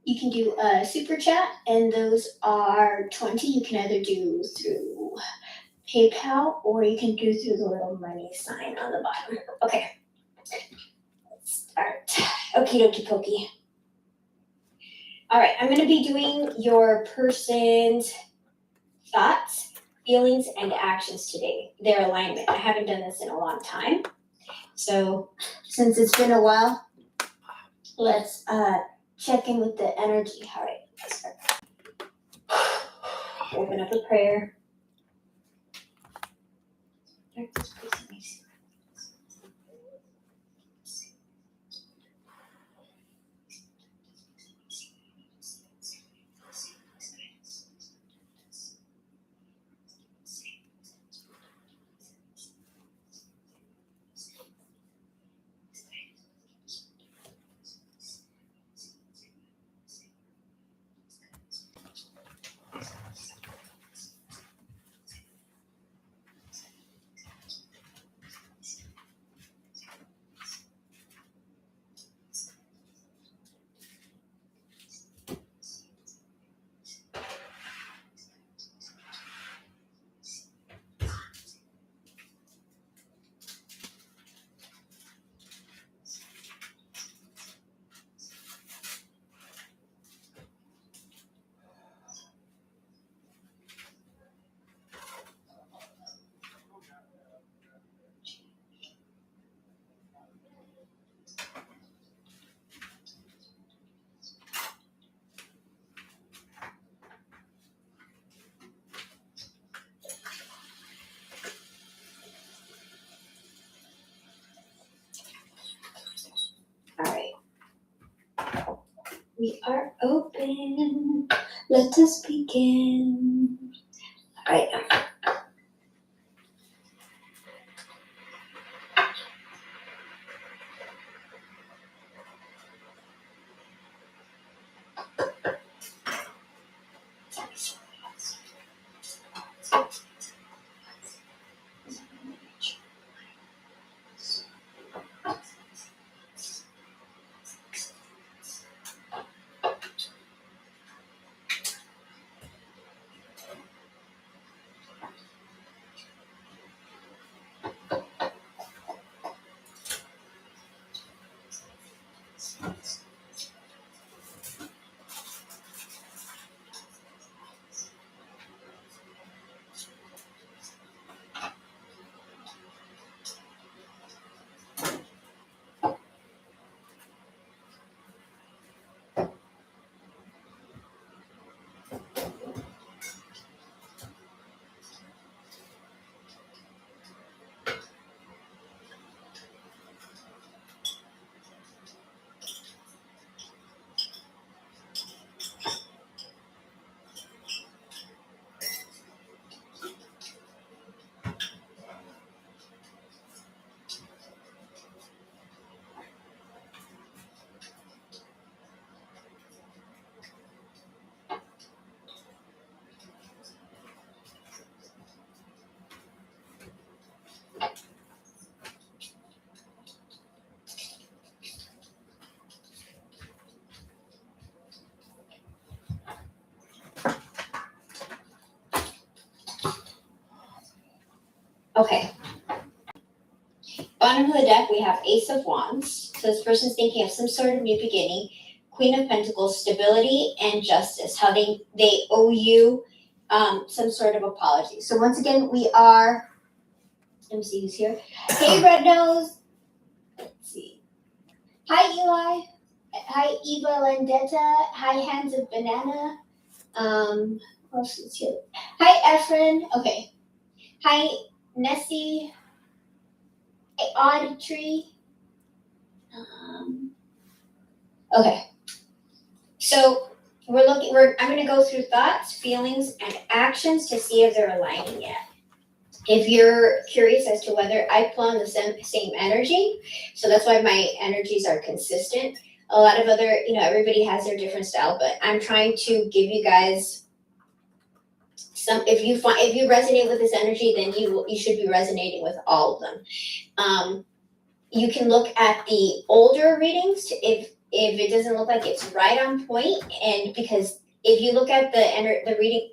You can do a super chat, and those are 20. You can either do through PayPal or you can do through the little money sign on the bottom. Okay, let's start. Okie dokie pokey. All right, I'm going to be doing your person's thoughts, feelings, and actions today, their alignment. I haven't done this in a long time. So since it's been a while, let's check in with the energy. All right, let's start. Open up a prayer. All right. We are open. Let us begin. All right. Okay. Bottom of the deck, we have Ace of Wands. So this person's thinking of some sort of new beginning. Queen of Pentacles, stability and justice. How they owe you some sort of apology. So once again, we are. Let me see who's here. Hey, Red Nose. Let's see. Hi, Eli. Hi, Eva Landetta. Hi, Hands of Banana. Who else is here? Hi, Efren. Okay. Hi, Nessie. Odd Tree. Okay. So I'm going to go through thoughts, feelings, and actions to see if they're aligning yet. If you're curious as to whether I pull on the same energy, so that's why my energies are consistent. A lot of other, everybody has their different style, but I'm trying to give you guys some. If you resonate with this energy, then you should be resonating with all of them. You can look at the older readings if if it doesn't look like it's right on point, and because if you look at the reading,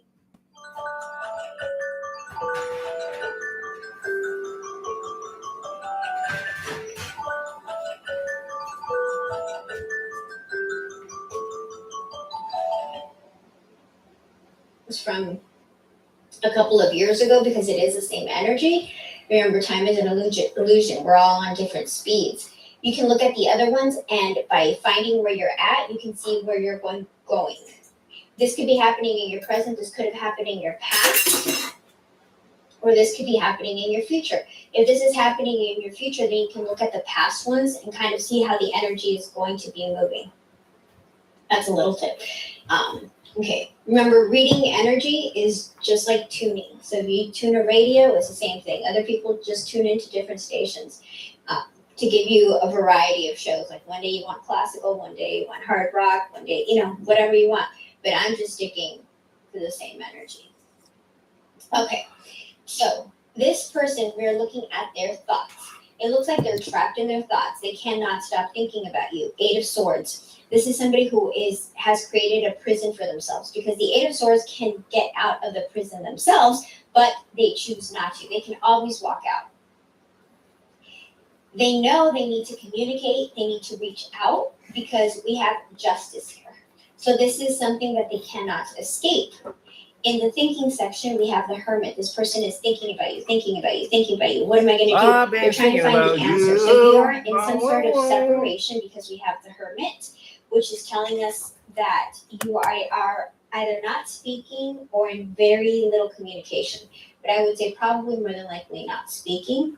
was from a couple of years ago because it is the same energy. Remember, time is an illusion. We're all on different speeds. You can look at the other ones, and by finding where you're at, you can see where you're going. This could be happening in your present. This could have happened in your past, or this could be happening in your future. If this is happening in your future, then you can look at the past ones and kind of see how the energy is going to be moving. That's a little tip. Okay, remember, reading energy is just like tuning. So if you tune a radio, it's the same thing. Other people just tune into different stations to give you a variety of shows. Like one day you want classical, one day you want hard rock, one day, whatever you want. But I'm just sticking to the same energy. Okay, so this person, we're looking at their thoughts. It looks like they're trapped in their thoughts. They cannot stop thinking about you. 8 of Swords. This is somebody who has created a prison for themselves, because the 8 of Swords can get out of the prison themselves, but they choose not to. They can always walk out. They know they need to communicate. They need to reach out because we have justice here. So this is something that they cannot escape. In the thinking section, we have the Hermit. This person is thinking about you, thinking about you, thinking about you. What am I going to do? They're trying to find the answer. So you are in some sort of separation because we have the Hermit, which is telling us that you are either not speaking or in very little communication. But I would say probably more than likely not speaking.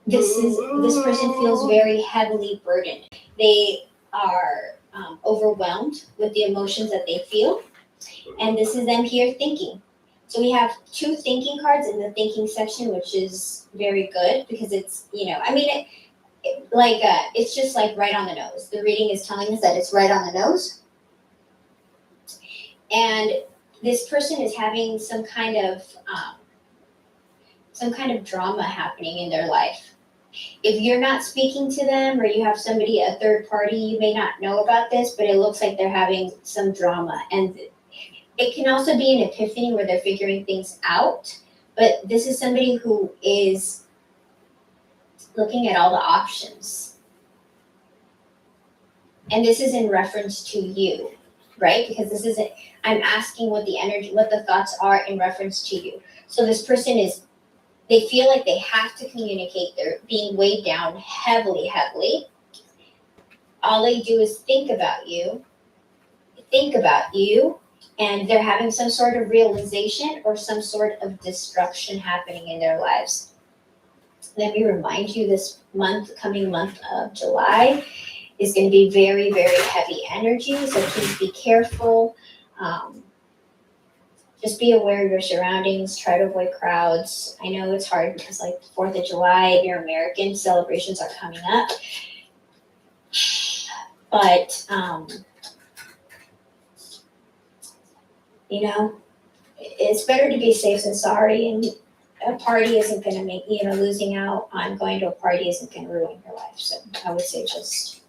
This person feels very heavily burdened. They are overwhelmed with the emotions that they feel, and this is them here thinking. So we have 2 thinking cards in the thinking section, which is very good because it's it's just like right on the nose. The reading is telling us that it's right on the nose, and this person is having some kind of drama happening in their life. If you're not speaking to them, or you have somebody, a third party, you may not know about this, but it looks like they're having some drama. And it can also be an epiphany where they're figuring things out. But this is somebody who is looking at all the options. And this is in reference to you, right? Because this isn't, I'm asking what the thoughts are in reference to you. So this person they feel like they have to communicate. They're being weighed down heavily. All they do is think about you, and they're having some sort of realization or some sort of destruction happening in their lives. Let me remind you, this coming month of July is going to be very, very heavy energy, so please be careful. Just be aware of your surroundings. Try to avoid crowds. I know it's hard because, like, 4th of July, if you're American, celebrations are coming up. But, it's better to be safe than sorry. And a party isn't going to make, losing out on going to a party isn't going to ruin your life. So I would say it's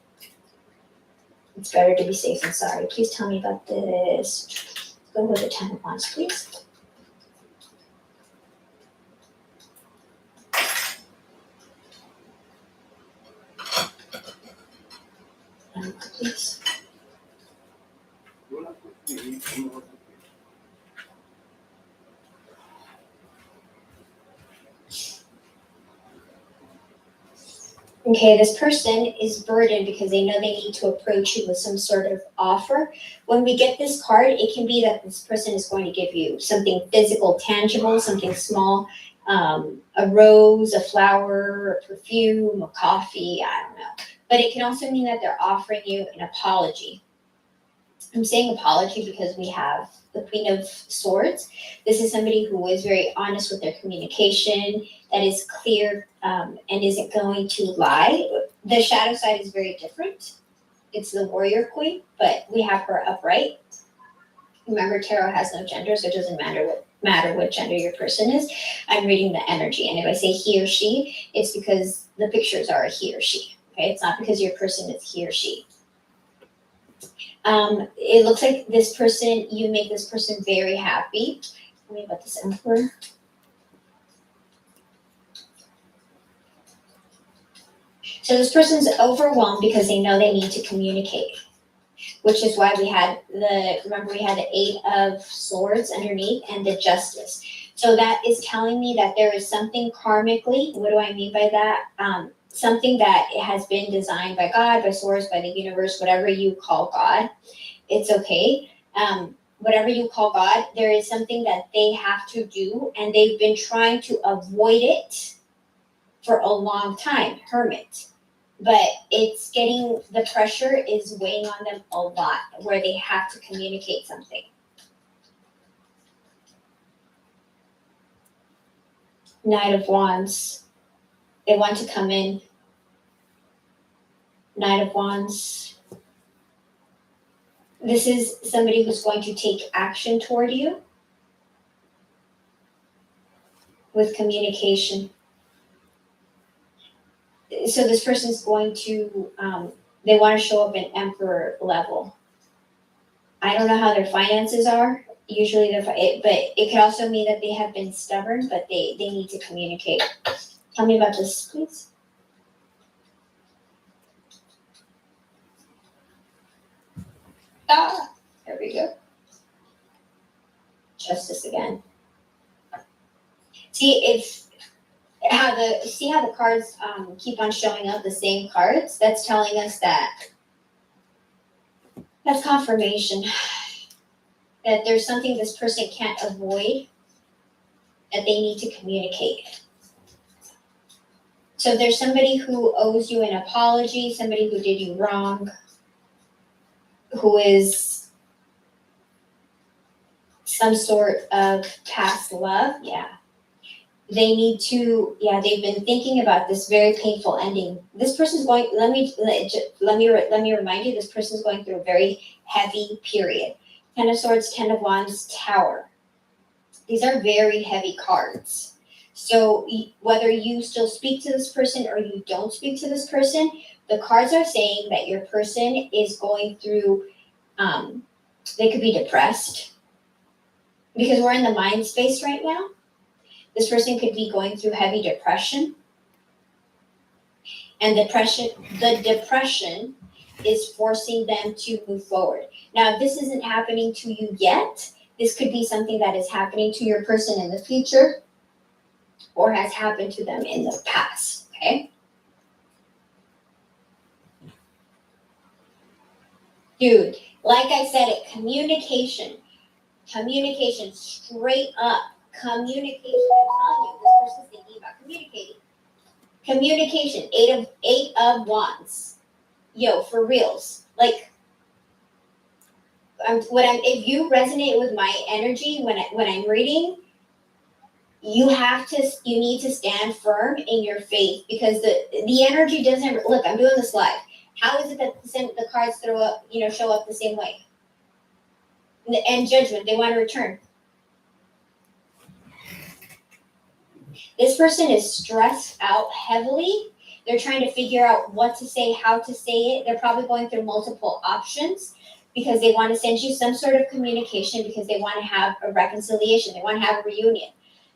better to be safe than sorry. Please tell me about this. Go with the 10 of Wands, please. Please. Okay, this person is burdened because they know they need to approach you with some sort of offer. When we get this card, it can be that this person is going to give you something physical, tangible, something small, a rose, a flower, a perfume, a coffee, I don't know. But it can also mean that they're offering you an apology. I'm saying apology because we have the Queen of Swords. This is somebody who is very honest with their communication, that is clear, and isn't going to lie. The shadow side is very different. It's the Warrior Queen, but we have her upright. Remember, tarot has no gender, so it doesn't matter what gender your person is. I'm reading the energy, and if I say he or she, it's because the pictures are a he or she. Okay, it's not because your person is he or she. It looks like this person, you make this person very happy. Tell me about this Emperor. So this person's overwhelmed because they know they need to communicate, which is why we had the 8 of Swords underneath and the Justice. So that is telling me that there is something karmically. What do I mean by that? Something that has been designed by God, by Source, by the universe, whatever you call God. It's okay. Whatever you call God, there is something that they have to do, and they've been trying to avoid it for a long time. Hermit. But it's getting, the pressure is weighing on them a lot, where they have to communicate something. Knight of Wands. They want to come in. Knight of Wands. This is somebody who's going to take action toward you with communication. So this person's going to, they want to show up in Emperor level. I don't know how their finances are. Usually, but it could also mean that they have been stubborn, but they need to communicate. Tell me about this, please. There we go. Justice again. See how the cards keep on showing up, the same cards? That's telling us that's confirmation that there's something this person can't avoid, that they need to communicate. So if there's somebody who owes you an apology, somebody who did you wrong, who is some sort of past love, they need to, they've been thinking about this very painful ending. This person's going, let me remind you, this person's going through a very heavy period. 10 of Swords, 10 of Wands, Tower. These are very heavy cards. So whether you still speak to this person or you don't speak to this person, the cards are saying that your person is going through, they could be depressed. Because we're in the mind space right now. This person could be going through heavy depression. And the depression is forcing them to move forward. Now, if this isn't happening to you yet, this could be something that is happening to your person in the future or has happened to them in the past, okay? Dude, like I said, communication, straight up. Communication, I'm telling you, this person's thinking about communicating. Communication, 8 of Wands. Yo, for reals. Like, if you resonate with my energy when I'm reading, you need to stand firm in your faith, because the energy doesn't look. I'm doing this live. How is it that the cards show up the same way? And Judgment, they want to return. This person is stressed out heavily. They're trying to figure out what to say, how to say it. They're probably going through multiple options because they want to send you some sort of communication, because they want to have a reconciliation. They want to have a reunion.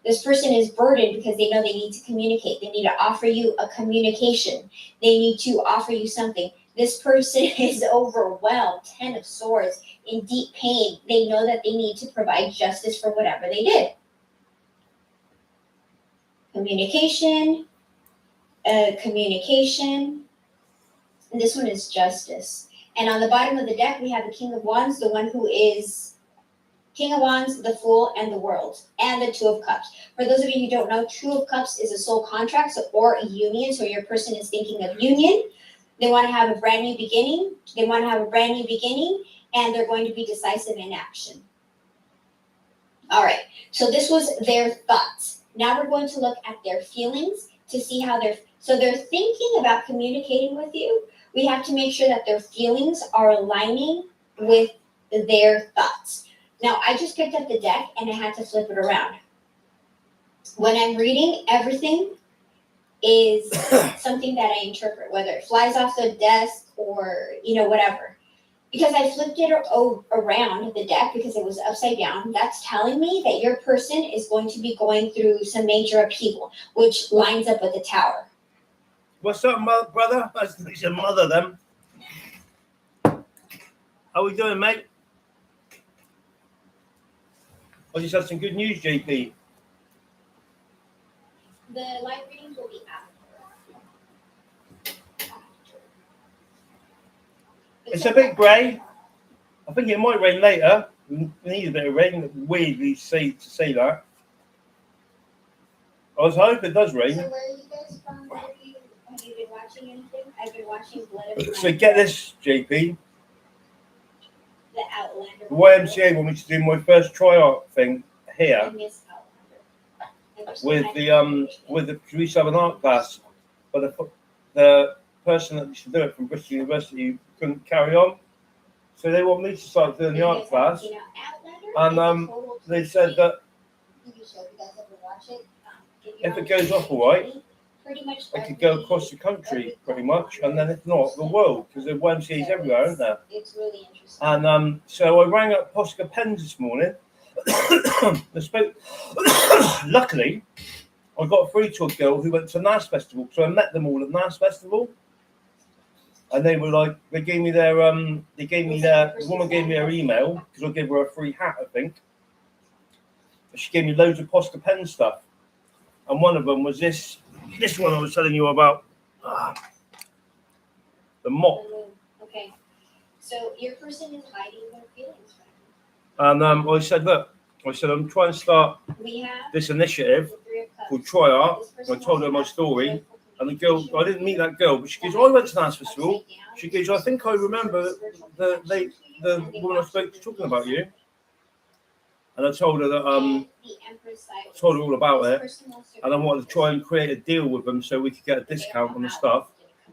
This person is burdened because they know they need to communicate. They need to offer you a communication. They need to offer you something. This person is overwhelmed, 10 of Swords, in deep pain. They know that they need to provide justice for whatever they did. Communication. And this one is Justice. And on the bottom of the deck, we have the King of Wands, the one who is King of Wands, the Fool, and the World, and the Two of Cups. For those of you who don't know, Two of Cups is a soul contract, or a union. So your person is thinking of union. They want to have a brand new beginning. And they're going to be decisive in action. All right. So this was their thoughts. Now we're going to look at their feelings to see how they're thinking about communicating with you. We have to make sure that their feelings are aligning with their thoughts. Now, I just picked up the deck and I had to flip it around. When I'm reading, everything is something that I interpret, whether it flies off the desk or, whatever. Because I flipped it around the deck because it was upside down, that's telling me that your person is going to be going through some major upheaval, which lines up with the tower. What's up, brother? That's your mother, then. How we doing, mate? I just had some good news, JP. The live readings will be after. It's a bit grey. I think it might rain later. We need a bit of rain. Weirdly to say that. I hope it does rain. So where are you guys from? Have you been watching anything? I've been watching Blood. So get this, JP. The Outlander. The YMCA want me to do my first tryout thing here with the we used to have an art class, but the person that used to do it from Bristol University couldn't carry on, so they want me to start doing the art class. And they said that if it goes off all right, I could go across the country pretty much, and then if not, the world, because the YMCA's everywhere, aren't there? It's really interesting. And so I rang up Posca Pens this morning. I spoke. Luckily, I got a free to a girl who went to NAS Festival, so I met them all at NAS Festival. And they were like, the woman gave me her email, because I gave her a free hat, I think. She gave me loads of Posca Pen stuff. And one of them was this one I was telling you about. The mop. Okay. So your person is hiding their feelings from you. And I said, look, I'm trying to start this initiative called Try Art. I told her my story. And the girl, I didn't meet that girl, but she goes, I went to NAS Festival. She goes, I think I remember the woman I spoke to talking about you. And I told her that I told her all about it, and I wanted to try and create a deal with them so we could get a discount on the stuff.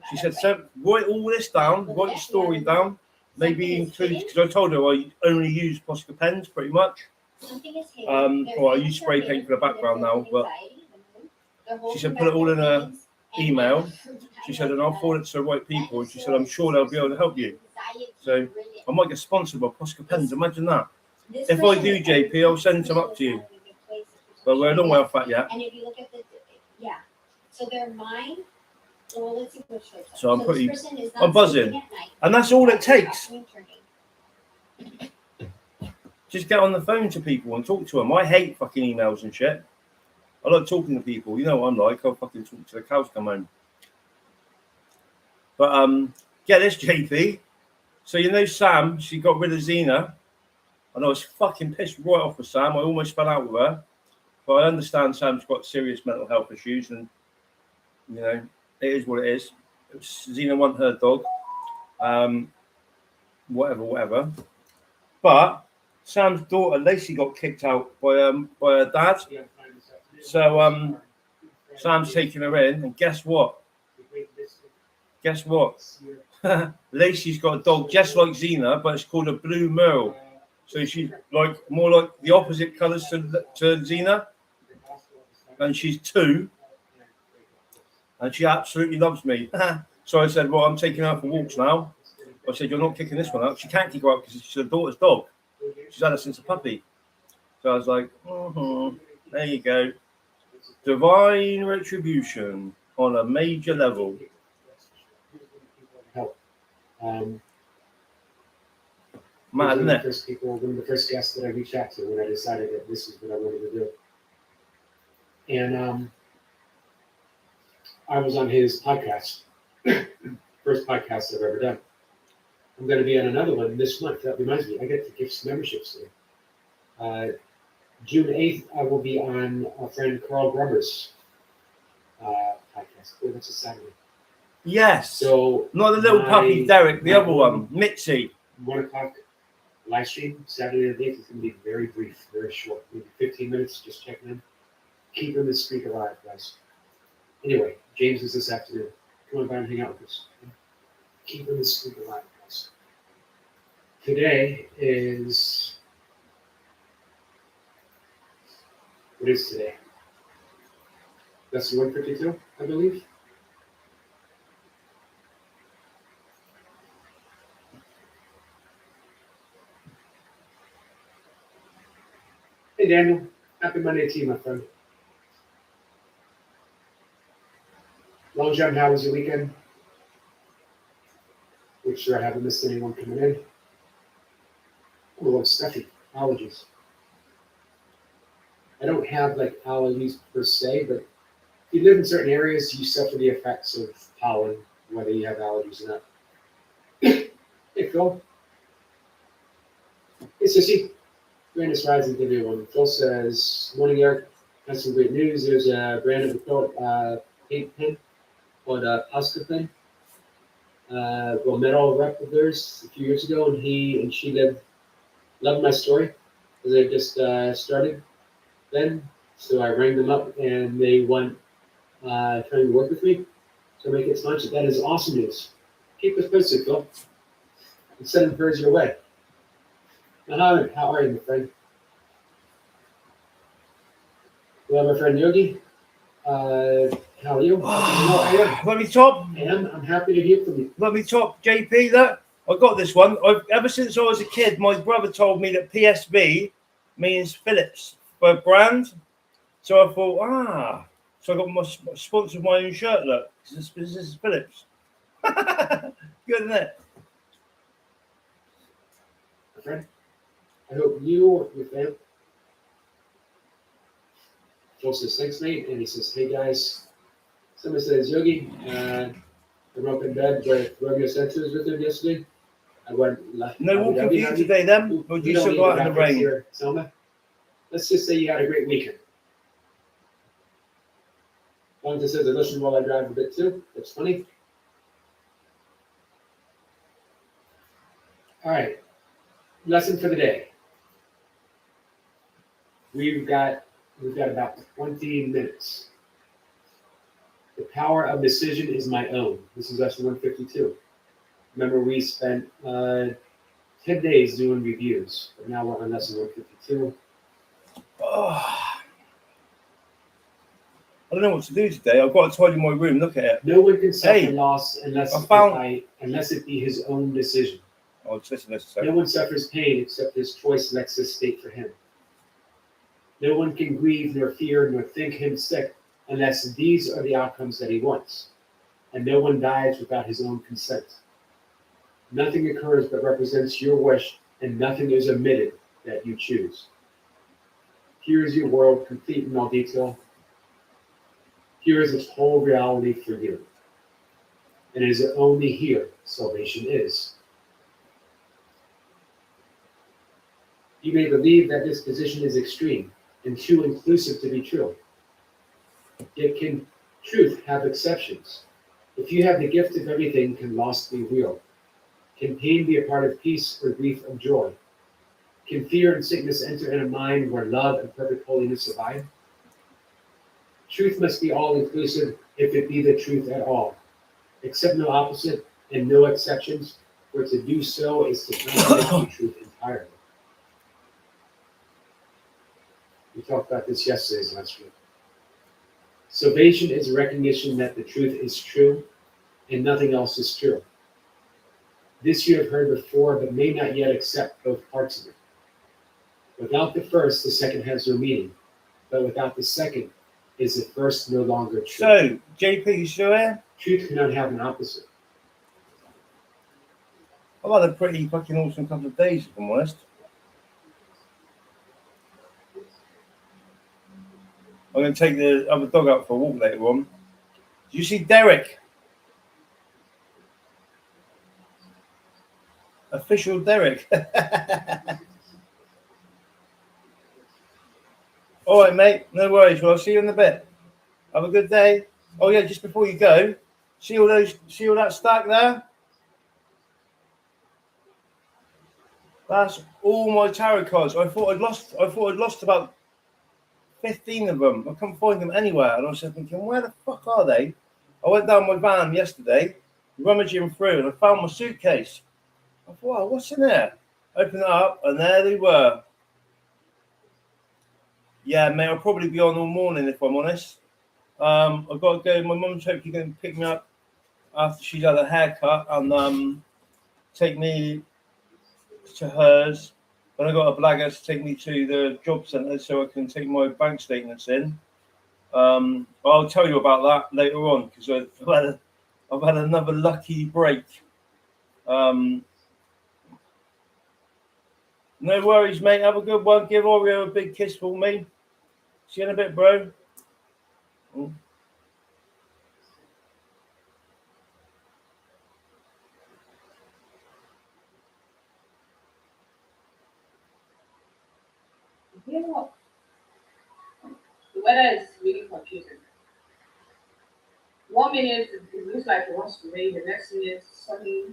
She said, so write all this down, write the story down, maybe include, because I told her I only use Posca Pens pretty much. Or I use spray paint for the background now, but she said put it all in a email. She said, and I'll forward it to the right people. And she said, I'm sure they'll be able to help you. So I might get sponsored by Posca Pens. Imagine that. If I do, JP, I'll send some up to you. But we're a long way off that yet. And if you look at so they're mine. Well, let's see which way. So I'm buzzing. And that's all it takes. Just get on the phone to people and talk to them. I hate fucking emails and shit. I like talking to people. You know what I'm like. I'll fucking talk to the cows come home. But get this, JP. So you know Sam, she got rid of Xena. And I was fucking pissed right off with Sam. I almost fell out with her. But I understand Sam's got serious mental health issues, and it is what it is. Xena want her dog. Whatever. But Sam's daughter Lacey got kicked out by her dad. So Sam's taking her in, and guess what? Lacey's got a dog just like Xena, but it's called a blue merle. So she's like more like the opposite colours to Xena, and she's 2, and she absolutely loves me. So I said, well, I'm taking her for walks now. I said, you're not kicking this one out. She can't kick her out because she's her daughter's dog. She's had her since a puppy. So I was like, there you go. Divine retribution on a major level. Mad, isn't it? One of the first guests that I reached out to when I decided that this is what I wanted to do. And I was on his podcast, first podcast I've ever done. I'm going to be on another one this month. That reminds me, I get to give some memberships there. June 8th, I will be on a friend Carl Grummer's podcast. Oh, that's a Saturday. Yes. So not the little puppy Derek, the other one, Mitzi. 1 o'clock live stream Saturday the 8th is going to be very brief, very short, maybe 15 minutes, just checking in. Keeping the streak alive, guys. Anyway, James is this afternoon. Come on by and hang out with us. Keeping the streak alive, guys. Today is. What is today? That's 152, I believe. Daniel. Happy Monday to you, my friend. Long John, how was your weekend? Make sure I haven't missed anyone coming in. Oh, a little stuffy. Allergies. I don't have like allergies per se, but if you live in certain areas, you suffer the effects of pollen, whether you have allergies or not. Hey, Phil. Hey, Sissy. Grandest Rising to everyone. Phil says, morning, Eric. Has some great news. There's a brand of adult paint pen called Pasta Pen. Well, met all rep of theirs a few years ago, and he and she loved my story because I just started then. So I rang them up, and they want trying to work with me to make it sponsored. That is awesome news. Keep us posted, Phil. And send prayers your way. Mohammed, how are you, my friend? Well, my friend Yogi, how are you? Let me top. I'm happy to hear from you. Let me top, JP. That I got this one. Ever since I was a kid, my brother told me that PSB means Philips for brand. So I thought, so I got my sponsored my own shirt. Look, this is Philips. Good, isn't it? My friend, I hope you, your family. Phil says, thanks, mate. And he says, hey, guys. Somebody says, Yogi, I'm up in bed with Romeo Sanchez with him yesterday. I went left. No walking for you today, then? Or do you still go out in the rain? Here, Selma. Let's just say you had a great weekend. Wanda says, I listen while I drive a bit too. That's funny. All right. Lesson for the day. We've got about 20 minutes. The power of decision is my own. This is lesson 152. Remember, we spent 10 days doing reviews, but now we're on lesson 152. I don't know what to do today. I've got to tidy my room. Look at it. No one can suffer loss unless it be his own decision. Oh, listen. No one suffers pain except his choice lets this state for him. No one can grieve, nor fear, nor think him sick, unless these are the outcomes that he wants. And no one dies without his own consent. Nothing occurs but represents your wish, and nothing is omitted that you choose. Here is your world, complete in all detail. Here is its whole reality for you. And it is only here salvation is. You may believe that this position is extreme and too inclusive to be true. Yet can truth have exceptions? If you have the gift of everything, can loss be real? Can pain be a part of peace or grief of joy? Can fear and sickness enter in a mind where love and perfect holiness abide? Truth must be all-inclusive if it be the truth at all. Accept no opposite and no exceptions, for to do so is to contradict the truth entirely. We talked about this yesterday, last week. Salvation is a recognition that the truth is true and nothing else is true. This you have heard before, but may not yet accept both parts of it. Without the first, the second has no meaning. But without the second, is the first no longer true? So, JP, you still here? Truth cannot have an opposite. I've had a pretty fucking awesome couple of days, if I'm honest. I'm going to take the other dog out for a walk later on. Do you see Derek? Official Derek. All right, mate. No worries. Well, I'll see you in a bit. Have a good day. Oh yeah, just before you go, see all that stack there? That's all my tarot cards. I thought I'd lost about 15 of them. I couldn't find them anywhere, and I was thinking, where the fuck are they? I went down my van yesterday, rummaging through, and I found my suitcase. I thought, wow, what's in there? Open it up, and there they were. Yeah, mate, I'll probably be on all morning if I'm honest. I've got to go. My mum's hopefully going to pick me up after she's had a haircut and take me to hers. when I got a blagger to take me to the job centre so I can take my bank statements in. I'll tell you about that later on because I've had another lucky break. No worries, mate. Have a good one. Give Oreo a big kiss for me. See you in a bit, bro. You know what? The weather is really confusing. 1 minute it looks like it wants to rain, the next minute sunny.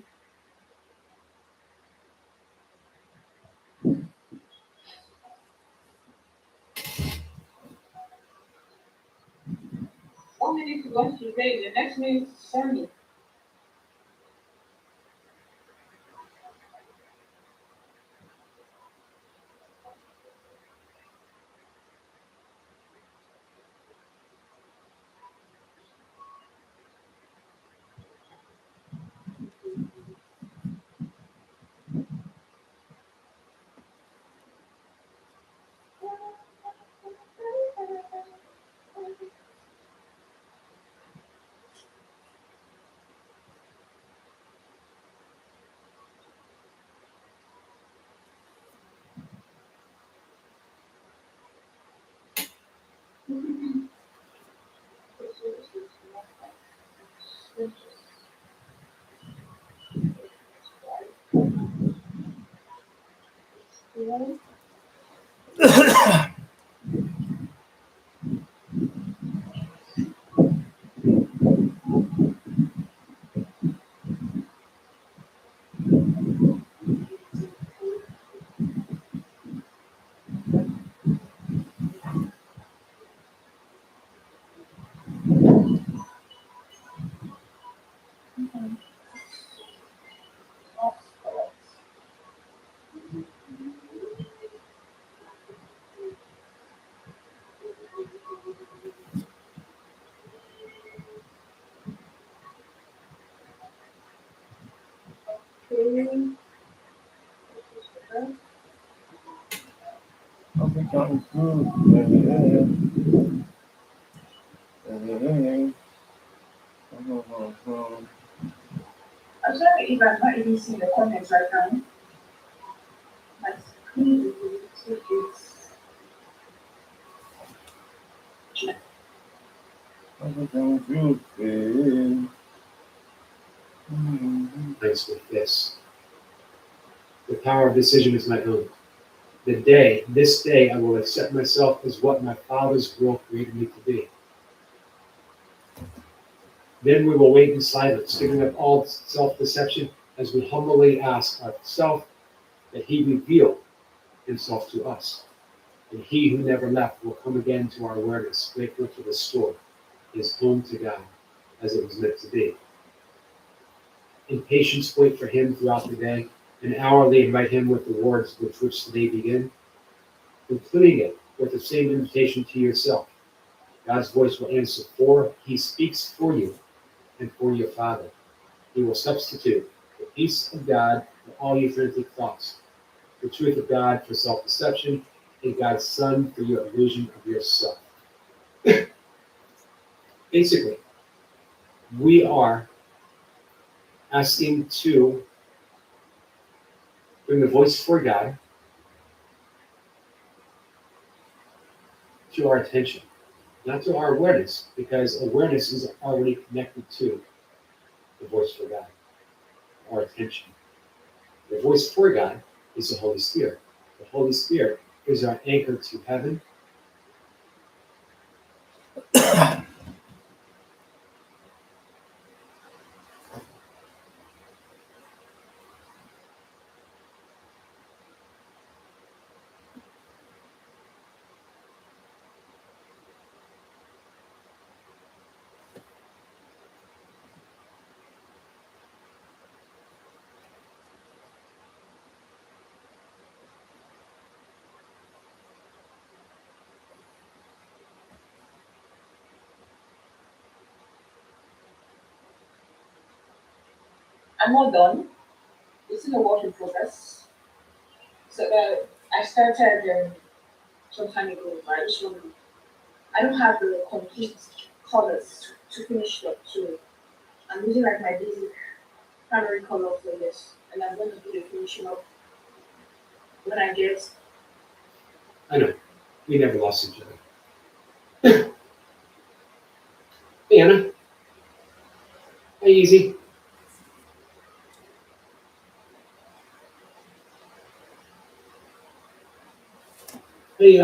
One minute it wants to rain, the next minute it's sunny. I'll be going through. I'm sorry if I'm not even seeing the comments right now. My screen is I'll be going through. Nice with this. The power of decision is my own. This day, I will accept myself as what my Father's will created me to be. Then we will wait in silence, giving up all self-deception as we humbly ask ourselves that He reveal Himself to us. And He who never left will come again to our awareness, grateful to restore His home to God as it was meant to be. In patience, wait for Him throughout the day, and hourly invite Him with the words with which the day begin, concluding it with the same invitation to yourself. God's voice will answer for He speaks for you and for your Father. He will substitute the peace of God for all your frantic thoughts, the truth of God for self-deception, and God's Son for your illusion of yourself. Basically, we are asking to bring the voice for God to our attention, not to our awareness, because awareness is already connected to the voice for God, our attention. The voice for God is the Holy Spirit. The Holy Spirit is our anchor to heaven. I'm not done. It's in a work in progress. So I started some time ago, but I don't have the complete colors to finish up, so I'm using like my basic primary color for this, and I'm going to do the finishing up when I get. I know. We never lost each other. Hey, Anna. Hey, Easy. Hey,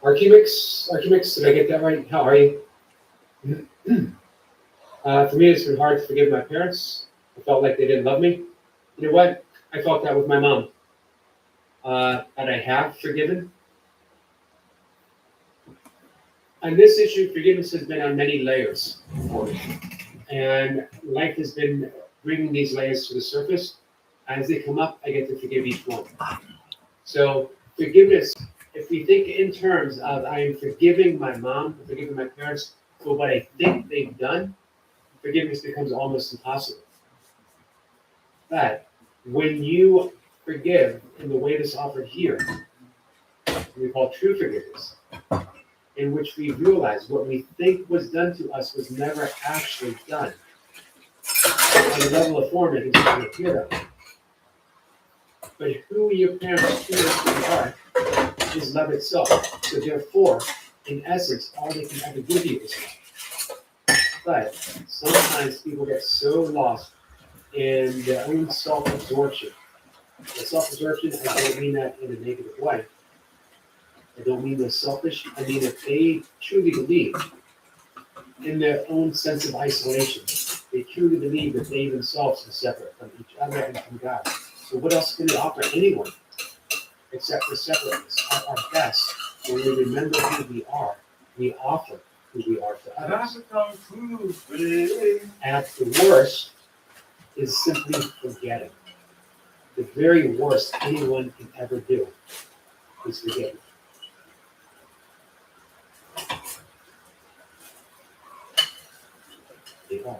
Archimix, did I get that right? How are you? For me, it's been hard to forgive my parents. I felt like they didn't love me. You know what? I felt that with my mom. But I have forgiven. On this issue, forgiveness has been on many layers for me. And life has been bringing these layers to the surface. As they come up, I get to forgive each one. So forgiveness, if we think in terms of I am forgiving my mom, forgiving my parents for what I think they've done, forgiveness becomes almost impossible. But when you forgive in the way that's offered here, we call true forgiveness, in which we realize what we think was done to us was never actually done. On the level of form, it is going to appear that way. But who your parents truly are is love itself. So therefore, in essence, all they can ever give you is love. But sometimes people get so lost in their own self-absorption. And self-absorption, I don't mean that in a negative way. I don't mean they're selfish. I mean that they truly believe in their own sense of isolation. They truly believe that they themselves are separate from each other and from God. So what else can they offer anyone except for separateness? At our best, when we remember who we are, we offer who we are to others. At the worst is simply forgetting. The very worst anyone can ever do is forget. They are.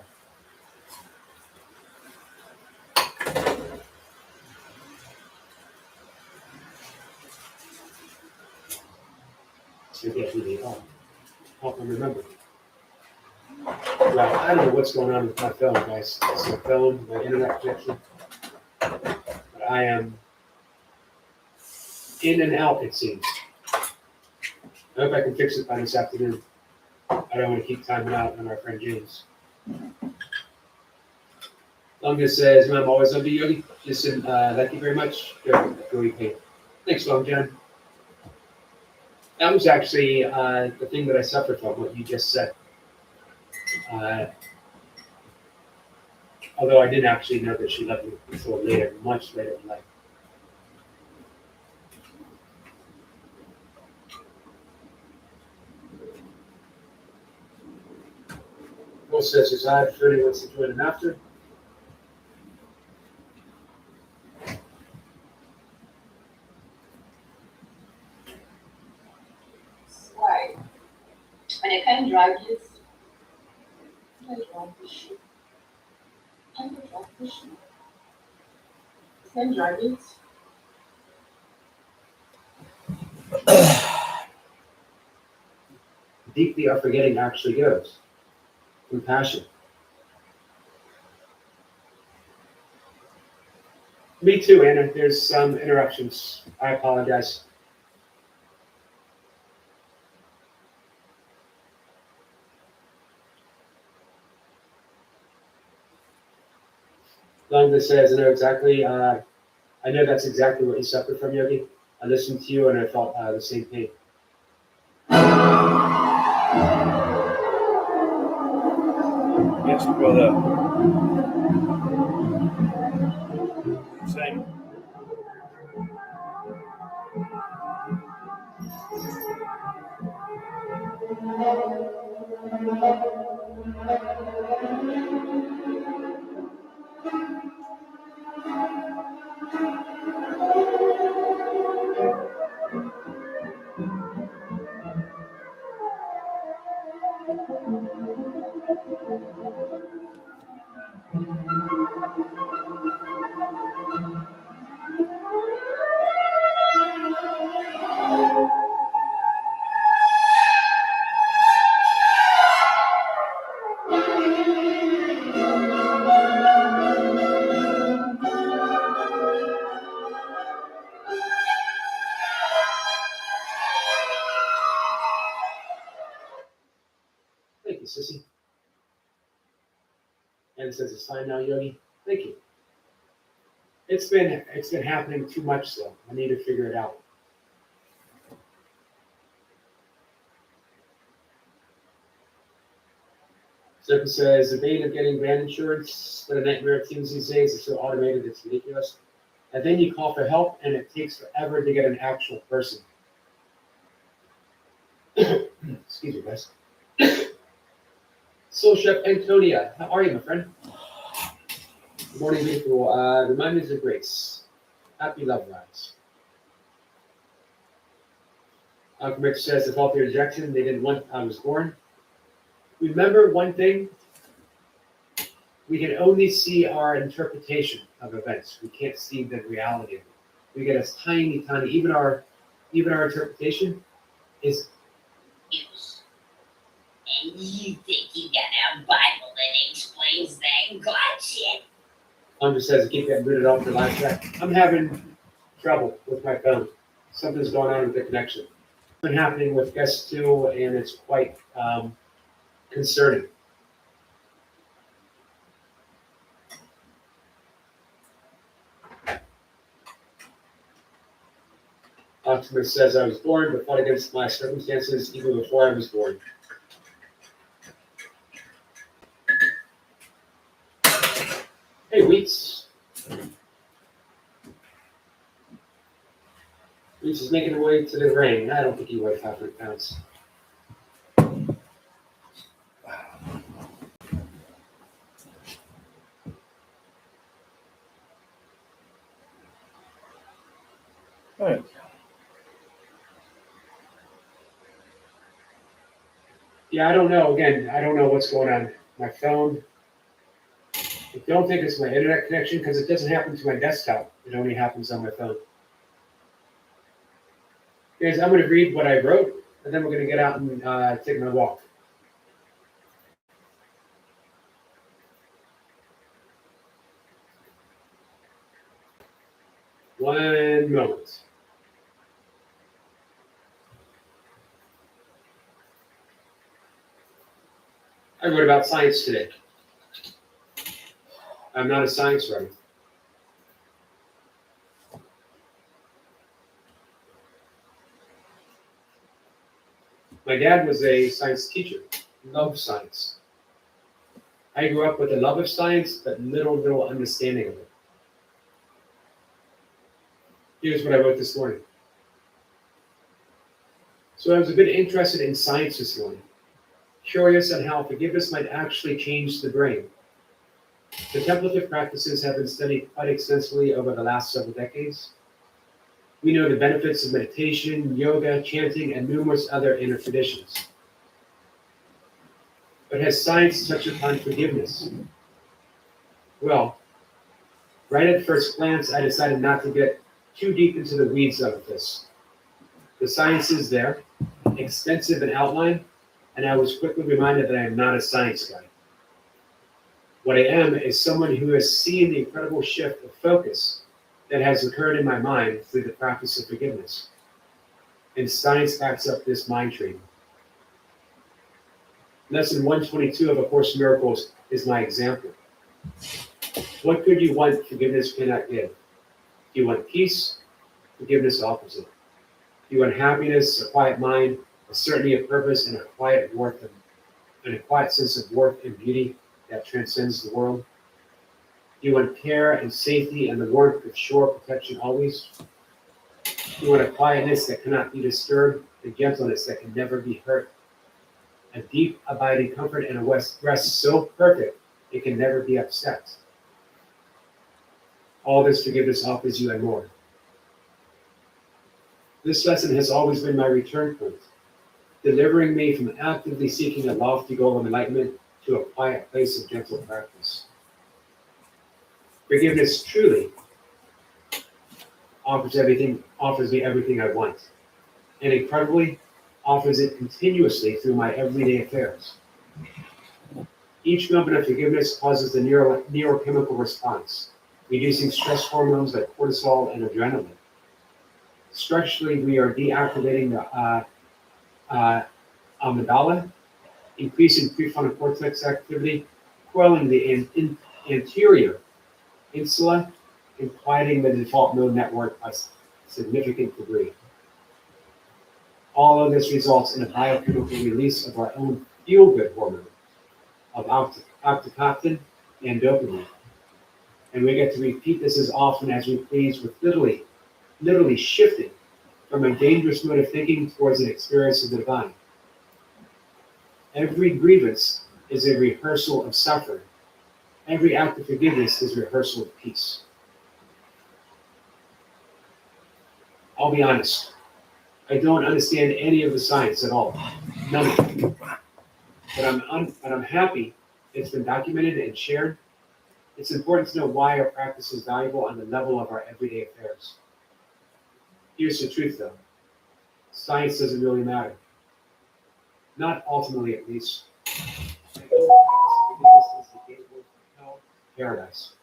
Forget who they are. Help them remember. Well, I don't know what's going on with my phone, guys. It's my phone, my internet connection. But I am in and out, it seems. I hope I can fix it by this afternoon. I don't want to keep timing out on our friend James. Longus says, I'm always under Yogi. Listen, thank you very much. Go pain. Thanks, Long John. That was actually the thing that I suffered from, what you just said. Although I didn't actually know that she loved me until later, much later in life. Will says, is I if anyone wants to join him after. Why? And I can't drive this. I can't drive this shit. I can't drive this shit. I can't drive it. Deeply our forgetting actually goes. Compassion. Me too, Anna. There's some interruptions. I apologize. Longus says, I know that's exactly what you suffered from, Yogi. I listened to you and I felt the same pain. Yes, brother. Same. And says it's fine now, Yogi. Thank you. It's been happening too much though. I need to figure it out. Zipper says the bane of getting van insurance, but a nightmare it seems these days. It's so automated, it's ridiculous. And then you call for help, and it takes forever to get an actual person. Excuse me, guys. Soul Chef Antonia, how are you, my friend? Good morning, beautiful. Reminders of grace. Happy love rise. Uncle Rick says the fault of rejection, they didn't want I was born. Remember one thing, we can only see our interpretation of events. We can't see the reality of it. We get a tiny, even our interpretation is use. And you think you got a Bible that explains that God shit? Andre says keep getting booted off the live chat. I'm having trouble with my phone. Something's going on with the connection. It's been happening with guests too, and it's quite concerning. Optimus says I was born, but fought against my circumstances even before I was born. Hey, Wheats. Wheats is making her way to the ring. I don't think he weighs 500 pounds. Right. Yeah, I don't know. Again, I don't know what's going on. My phone. I don't think it's my internet connection because it doesn't happen to my desktop. It only happens on my phone. Guys, I'm going to read what I wrote, and then we're going to get out and take my walk. One moment. I wrote about science today. I'm not a science writer. My dad was a science teacher, loved science. I grew up with a love of science, but little understanding of it. Here's what I wrote this morning. So I was a bit interested in science this morning, curious on how forgiveness might actually change the brain. Contemplative practices have been studied quite extensively over the last several decades. We know the benefits of meditation, yoga, chanting, and numerous other inner traditions. But has science touched upon forgiveness? Well, right at first glance, I decided not to get too deep into the weeds of this. The science is there, extensive in outline, and I was quickly reminded that I am not a science guy. What I am is someone who has seen the incredible shift of focus that has occurred in my mind through the practice of forgiveness. And science backs up this mind training. Lesson 122 of A Course in Miracles is my example. What good you want, forgiveness cannot give. If you want peace, forgiveness offers it. If you want happiness, a quiet mind, a certainty of purpose, and a quiet sense of worth and beauty that transcends the world. You want care and safety and the warmth of shore protection always. You want a quietness that cannot be disturbed, a gentleness that can never be hurt, a deep, abiding comfort and a rest so perfect it can never be upset. All this forgiveness offers you and more. This lesson has always been my return point, delivering me from actively seeking a lofty goal of enlightenment to a quiet place of gentle practice. Forgiveness truly offers me everything I want, and incredibly offers it continuously through my everyday affairs. Each moment of forgiveness causes a neurochemical response, reducing stress hormones like cortisol and adrenaline. Structurally, we are deactivating the amygdala, increasing prefrontal cortex activity, quelling the anterior insula and quieting the default node network by a significant degree. All of this results in a biochemical release of our own feel-good hormone of oxytocin and dopamine. And we get to repeat this as often as we please, with literally shifting from a dangerous mode of thinking towards an experience of the divine. Every grievance is a rehearsal of suffering. Every act of forgiveness is a rehearsal of peace. I'll be honest, I don't understand any of the science at all. None of it. But I'm happy it's been documented and shared. It's important to know why our practice is valuable on the level of our everyday affairs. Here's the truth, though. Science doesn't really matter. Not ultimately, at least. Paradise.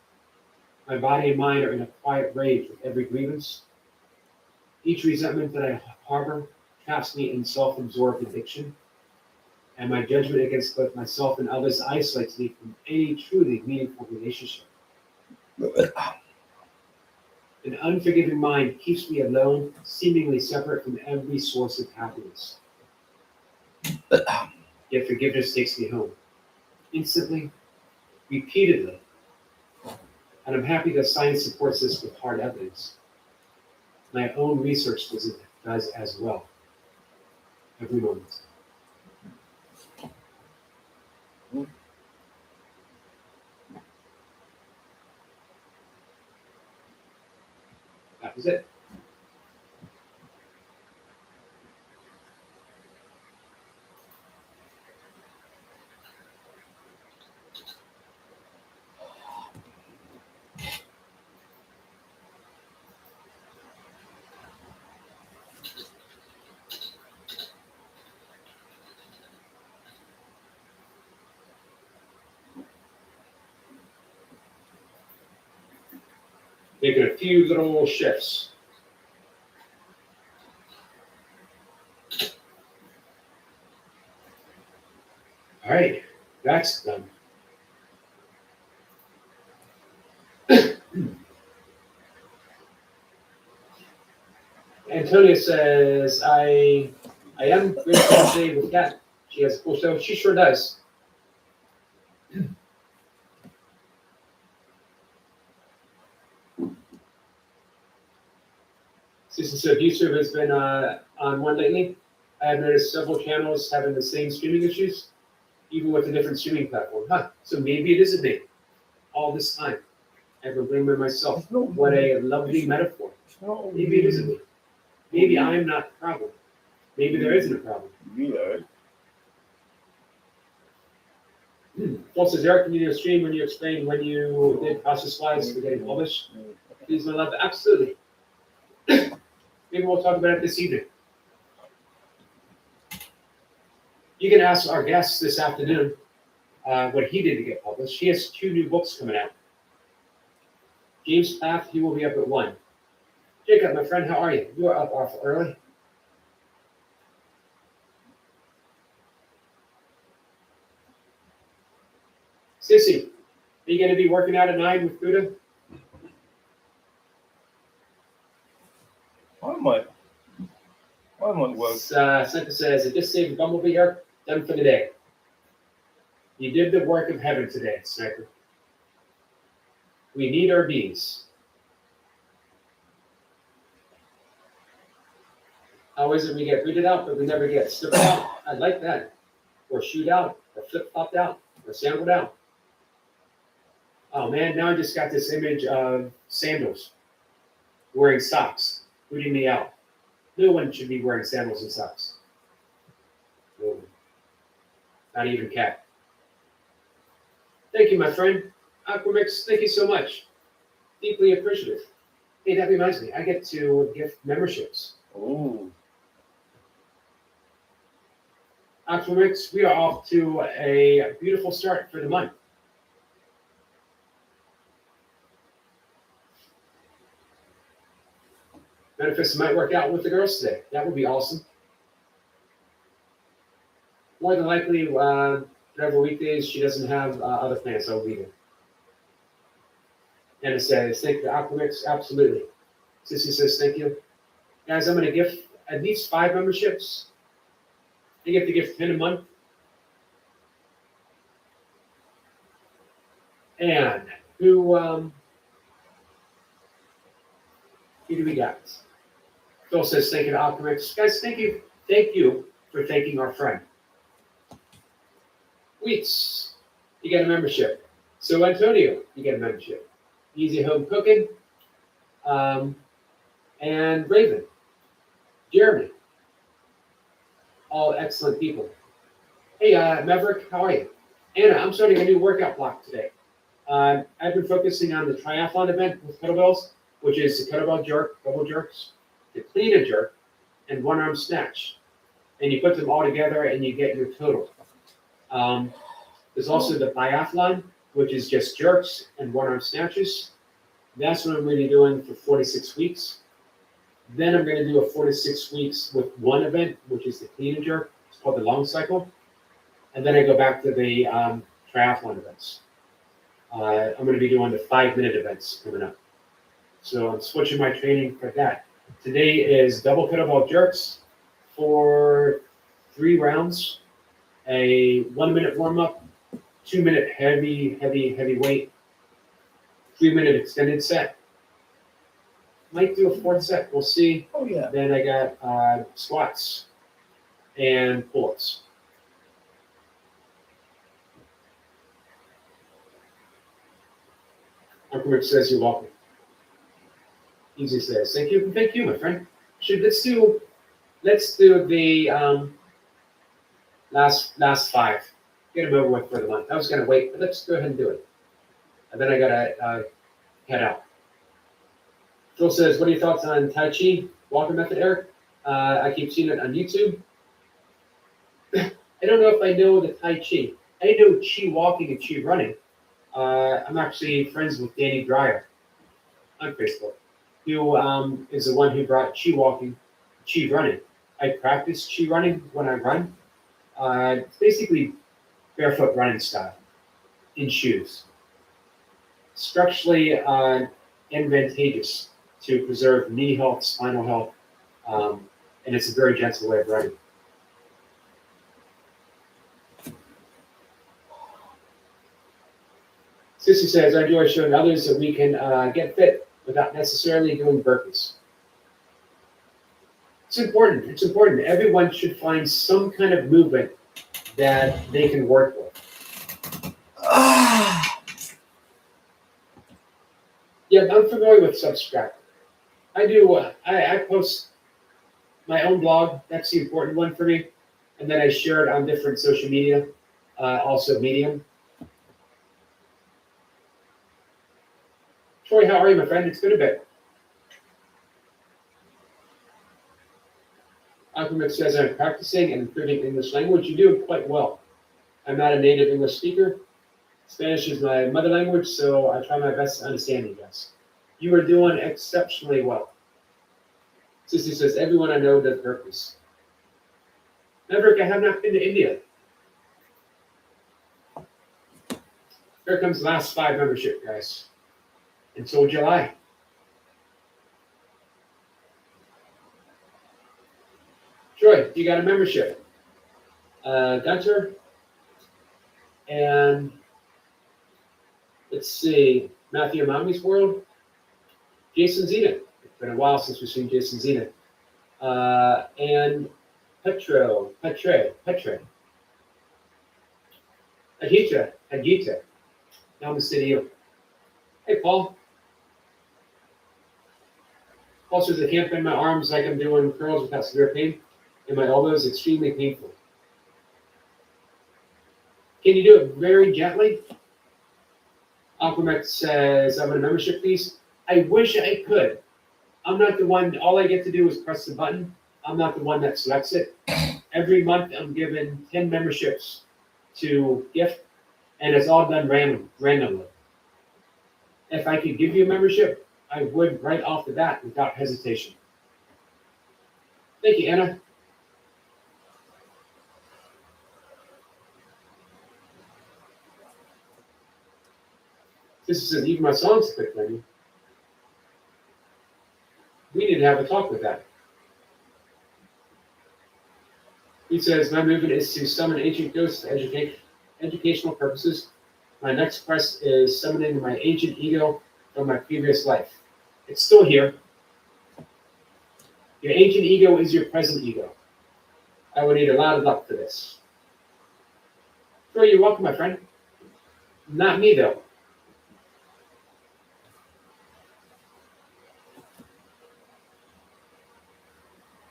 My body and mind are in a quiet rage with every grievance. Each resentment that I harbor traps me in self-absorbed addiction, and my judgment against both myself and others isolates me from any truly meaningful relationship. An unforgiving mind keeps me alone, seemingly separate from every source of happiness. Yet forgiveness takes me home, instantly, repeatedly. And I'm happy that science supports this with hard evidence. My own research does as well, every moment. That was it. Making a few little shifts. All right, that's done. Antonia says, I am grateful to stay with Kat. She has a cool show. She sure does. Susan said, YouTube has been on one lately. I have noticed several channels having the same streaming issues, even with a different streaming platform. Huh, so maybe it isn't me all this time. I've been blaming myself. What a lovely metaphor. Maybe it isn't me. Maybe I am not the problem. Maybe there isn't a problem. Paul says, Eric, can you do a stream when you explain when you did process slides for getting published? Please, my love. Absolutely. Maybe we'll talk about it this evening. You can ask our guest this afternoon what he did to get published. He has 2 new books coming out. James Path, he will be up at 1. Jacob, my friend, how are you? You are up awful early. Sissy, are you going to be working out at 9 with Buddha? I might work. Santa says, I just saved Bumblebee here, done for the day. You did the work of heaven today, Sniper. We need our bees. How is it we get booted out, but we never get slipped out? I like that. Or shoot out, or flip-flopped out, or sandaled out. Oh man, now I just got this image of sandals wearing socks, booting me out. No one should be wearing sandals and socks. No one. Not even Cat. Thank you, my friend. Aquamix, thank you so much. Deeply appreciative. Hey, that reminds me, I get to gift memberships. Oh. Aquamix, we are off to a beautiful start for the month. Manifest might work out with the girls today. That would be awesome. More than likely, the whatever weekdays she doesn't have other plans, I'll be there. Anna says, thank you, Aquamix. Absolutely. Sissy says, thank you. Guys, I'm going to give at least 5 memberships. I get to give 10 a month. And who do we got? Phil says, thank you to Aquamix. Guys, thank you for thanking our friend. Weeks, you get a membership. So Antonio, you get a membership. Easy Home Cooking, and Raven, Jeremy, all excellent people. Hey, Maverick, how are you? Anna, I'm starting a new workout block today. I've been focusing on the triathlon event with kettlebells, which is the kettlebell jerk, double jerks, the clean and jerk, and one arm snatch. And you put them all together and you get your total. There's also the biathlon, which is just jerks and one arm snatches. That's what I'm going to be doing for 46 weeks. Then I'm going to do a 46 weeks with one event, which is the clean and jerk. It's called the long cycle. And then I go back to the triathlon events. I'm going to be doing the 5-minute events coming up. So I'm switching my training for that. Today is double kettlebell jerks for 3 rounds, a 1-minute warm-up, 2-minute heavy weight, 3-minute extended set. Might do a 4th set, we'll see. Oh yeah. Then I got squats and pull-ups. Uncle Rich says you're welcome. Easy says, thank you, my friend. Let's do the last 5. Get them over with for the month. I was gonna wait, but let's go ahead and do it. And then I gotta head out. Phil says, what are your thoughts on Tai Chi walking method, Eric? I keep seeing it on YouTube. I don't know if I know the Tai Chi. I know Chi walking and Chi running. I'm actually friends with Danny Dreyer on Facebook, who is the one who brought Chi walking, Chi running. I practice Chi running when I run. It's basically barefoot running style in shoes. Structurally advantageous to preserve knee health, spinal health, and it's a very gentle way of running. Sissy says, I enjoy showing others that we can get fit without necessarily doing burpees. It's important. It's important. Everyone should find some kind of movement that they can work with. Yeah, I'm familiar with Substract. I do. I post my own blog. That's the important one for me. And then I share it on different social media, also Medium. Troy, how are you, my friend? It's been a bit. Alchemist says, I'm practicing and improving English language. You do it quite well. I'm not a native English speaker. Spanish is my mother language, so I try my best to understand you guys. You are doing exceptionally well. Sissy says, everyone I know does burpees. Maverick, I have not been to India. Here comes the last 5 membership, guys. Until July. Troy, you got a membership. Gunter. And let's see, Matthew Mommy's World. Jason Zena. It's been a while since we've seen Jason Zena. And Petre. Agita. Namaste to you. Hey, Paul. Paul says, I can't bend my arms like I'm doing curls without severe pain, and my elbow is extremely painful. Can you do it very gently? Aquamet says, I'm on a membership fees. I wish I could. I'm not the one, all I get to do is press the button. I'm not the one that selects it. Every month I'm given 10 memberships to gift, and it's all done randomly. If I could give you a membership, I would right off the bat without hesitation. Thank you, Anna. This isn't even my songs pick menu. We need to have a talk with that. He says, my movement is to summon ancient ghosts for educational purposes. My next quest is summoning my ancient ego from my previous life. It's still here. Your ancient ego is your present ego. I would need a lot of luck for this. Sure, you're welcome, my friend. Not me, though.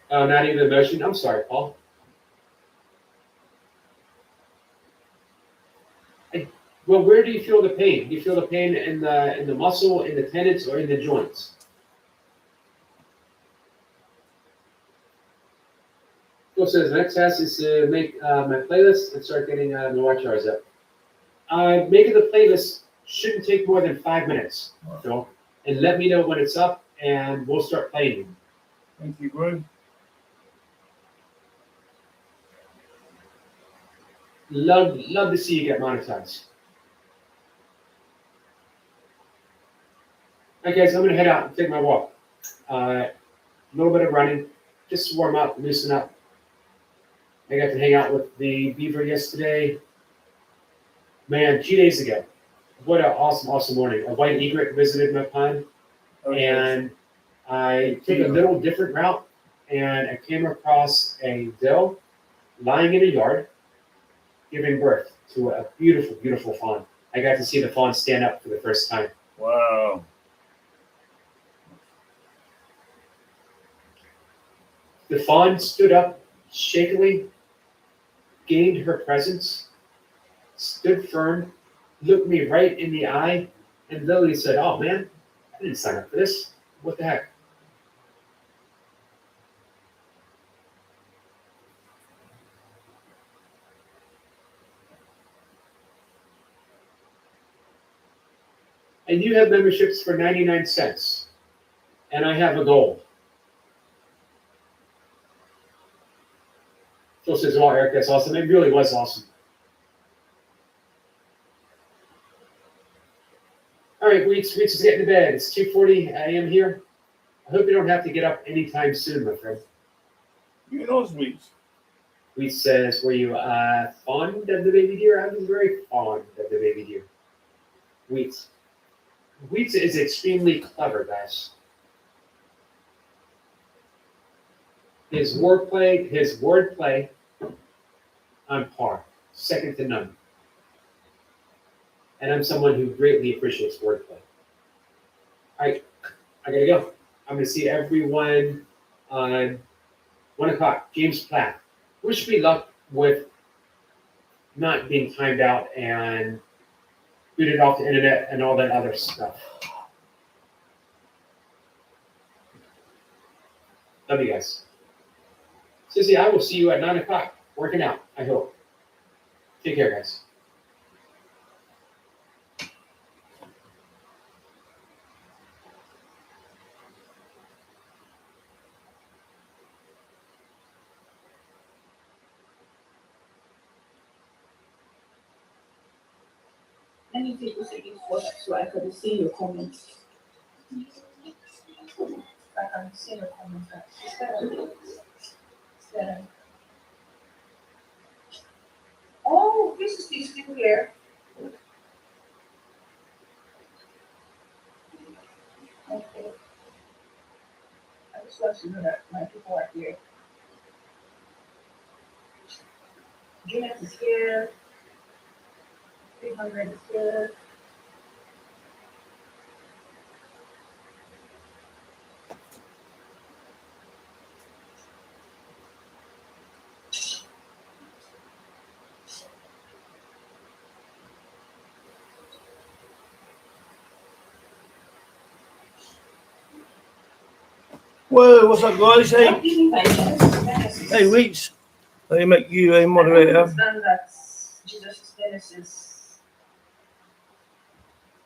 Oh, not even emotion? I'm sorry, Paul. Well, where do you feel the pain? Do you feel the pain in the muscle, in the tendons, or in the joints? Phil says, the next task is to make my playlist and start getting my watch hours up. Making the playlist shouldn't take more than 5 minutes, Phil. And let me know when it's up, and we'll start playing. Thank you, bro. Love to see you get monetized. All right, guys, I'm going to head out and take my walk. A little bit of running, just to warm up, loosen up. I got to hang out with the beaver yesterday. Man, 2 days ago. What an awesome morning. A white egret visited my pond, and I took a little different route, and I came across a doe lying in a yard, giving birth to a beautiful fawn. I got to see the fawn stand up for the first time. Wow. The fawn stood up shakily, gained her presence, stood firm, looked me right in the eye, and literally said, oh man, I didn't sign up for this. What the heck? And you have memberships for 99 cents. And I have a goal. Phil says, oh, Eric, that's awesome. It really was awesome. All right, Weeks is getting to bed. It's 2:40 a.m. here. I hope you don't have to get up anytime soon, my friend. You know, Weeks. Weeks says, were you fond of the baby deer? I was very fond of the baby deer. Weeks is extremely clever, guys. His wordplay on par, second to none. And I'm someone who greatly appreciates wordplay. All right, I gotta go. I'm gonna see everyone on 1 o'clock. James Platt. Wish me luck with not being timed out and booted off the internet and all that other stuff. Love you guys. Sissy, I will see you at 9 o'clock, working out, I hope. Take care, guys. Many people say it was so I could see your comments. I can see your comments. Oh, this is still here. Okay. I just want to know that my people are here. Juliet is here. 300 is here. Whoa, what's up, guys? Hey, What do you mean by Genesis? hey, Weeks. Let me make you a I don't moderator. understand that Jesus is Genesis.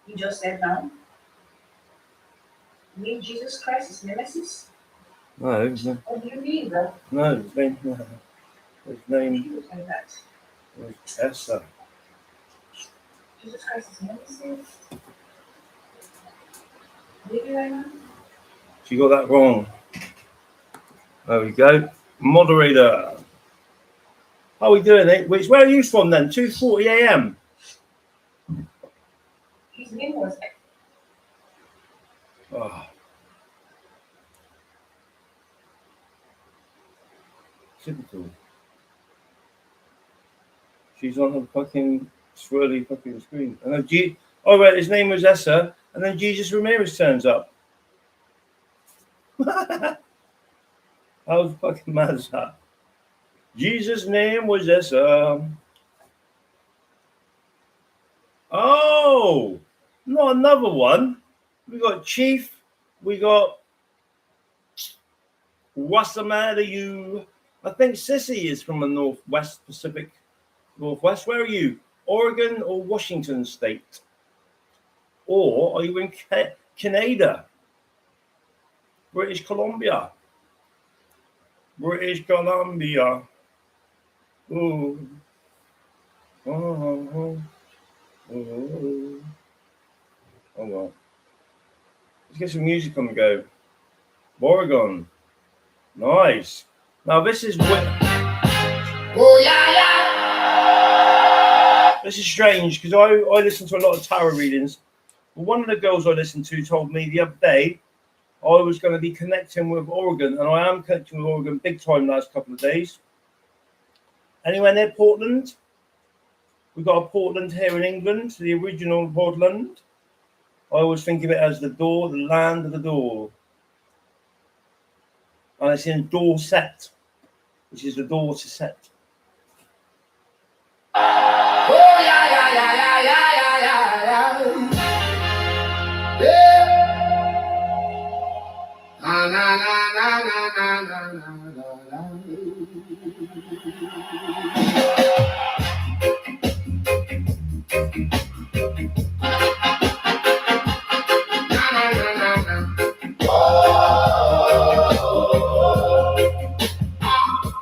You just said now. You mean Jesus Christ is Nemesis? No, What do you mean, bro? no, his name You say that. was Esther. Jesus Christ is Nemesis? She got that wrong. There we go. Moderator. How are we doing, eh? Which, where are you from then? 2:40 a.m. His name was Oh. Typical. She's on her fucking swirly fucking screen. And then oh right, his name was Essa, and then Jesus Ramirez turns up. How fucking mad is that? Jesus' name was Essa. Oh, not another one. We got Chief. We got what's the matter, you? I think Sissy is from the Northwest Pacific Northwest. Where are you? Oregon or Washington State? Or are you in Canada? British Columbia. British Columbia. Ooh. Oh. Oh. Oh well. Let's get some music on the go. Oregon. Nice. Now this is this is strange because I listen to a lot of tarot readings. But one of the girls I listened to told me the other day I was going to be connecting with Oregon, and I am connecting with Oregon big time last couple of days. Anywhere near Portland? We've got a Portland here in England, the original Portland. I always think of it as the door, the land of the door. And it's in Dorset, which is the door to set.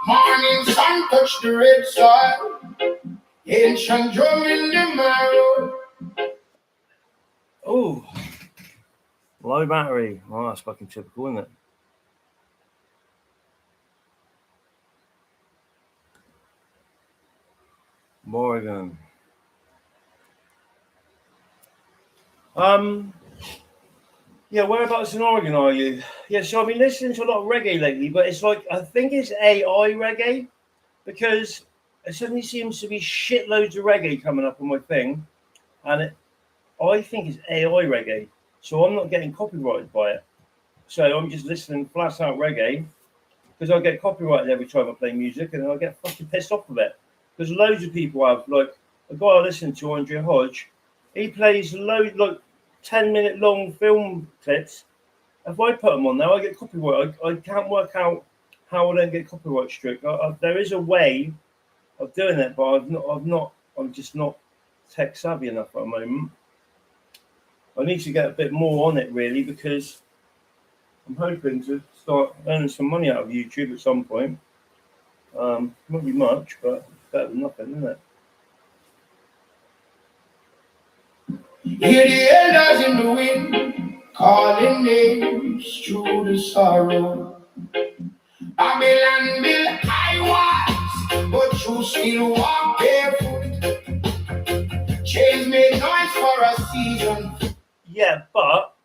Morning sun touched the red soil, ancient drum in the marrow. Oh, low battery. Oh, that's fucking typical, isn't it? Oregon. Yeah, whereabouts in Oregon are you? Yeah, so I've been listening to a lot of reggae lately, but it's like I think it's AI reggae because it suddenly seems to be shitloads of reggae coming up on my thing, and I think it's AI reggae, so I'm not getting copyrighted by it. So I'm just listening flat out reggae because I get copyrighted every time I play music, and I get fucking pissed off with it because loads of people have, like a guy I listen to, Andre Hodge, he plays loads like 10-minute long film clips. If I put them on now, I get copyright. I can't work out how I don't get copyright struck. There is a way of doing it, but I'm just not tech savvy enough at the moment. I need to get a bit more on it really because I'm hoping to start earning some money out of YouTube at some point. Not be much, but better than nothing, isn't it? Hear the elders in the wind, calling names through the sorrow. Babylon built high walls, but you still walk barefoot. Chains made noise for a season. Yeah, but